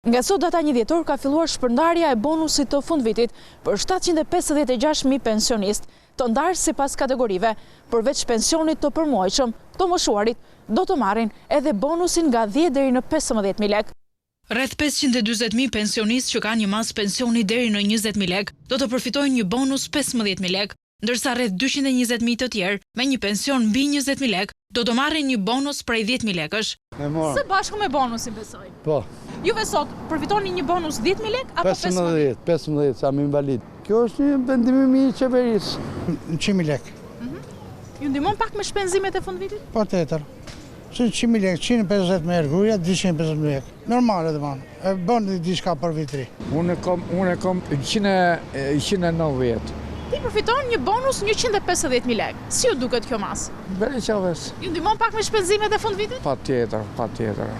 Nga sot data 1 dhjetor ka filluar shpërndarja e bonusit të fundvitit për 756.000 pensionistë, të ndarë sipas kategorive. Përveç pensionit të përmuajshëm, të moshuarit do të marrin edhe bonusin nga 10 deri në 15.000 lekë. Rreth 540.000 pensionistë që kanë një mas pensioni deri në 20.000 lekë do të përfitojnë një bonus 15.000 lekë, ndërsa rreth 220.000 të tjerë me një pension mbi 20.000 lekë do të marrin një bonus prej 10.000 lekësh. Së bashku me bonusin besoj. Po. Juve sot përfitoni një bonus 10.000 lekë apo 15 sa më invalid. Kjo është një vendim i mirë i qeverisë. 100.000 lekë. Ju ndihmon pak me shpenzimet e fundvitit? Po tjetër. 100.000 lekë, 150 me gruaja, 250 lekë. Normale domethënë. E bën diçka për vitri. Unë kam 190. Ti përfiton një bonus 150.000 lekë. Si ju duket kjo mas? Bëri qaves. Ju ndihmon pak me shpenzimet e fundvitit? Patjetër.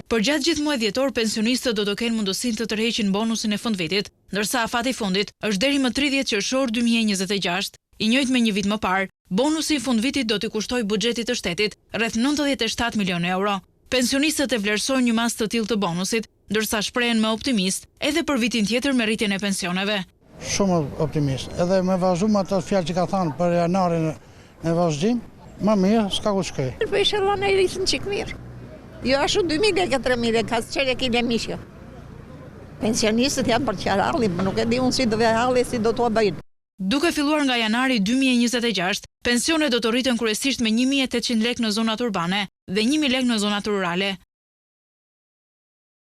Për gjatë gjithë muajit dhjetor, pensionistët do të kenë mundësinë të tërheqin bonusin e fundvitit, ndërsa afati i fundit është deri më 30 qershor 2026, i njëjtë me një vit më parë. Bonusi i fundvitit do t'i kushtojë buxhetit të shtetit rreth 97 milionë euro. Pensionistët e vlerësojnë një mas të tillë të bonusit, ndërsa shprehen me optimist edhe për vitin tjetër me rritjen e pensioneve. Shumë optimist. Edhe me vazhdum ato fjalë që ka thënë për janarin në vazhdim, më mirë s'ka ku shkoj. Po inshallah ne rrisim çik mirë. Jo ashtu 2.000 lekë, 3.000 lekë, ka çelë kile mishë. Pensionistët janë për çfarë halli, nuk e di unë si do të halli, si do t'u bëjnë. Duke filluar nga janari 2026, pensionet do të rriten kryesisht me 1.800 lekë në zonat urbane dhe 1.000 lekë në zonat rurale.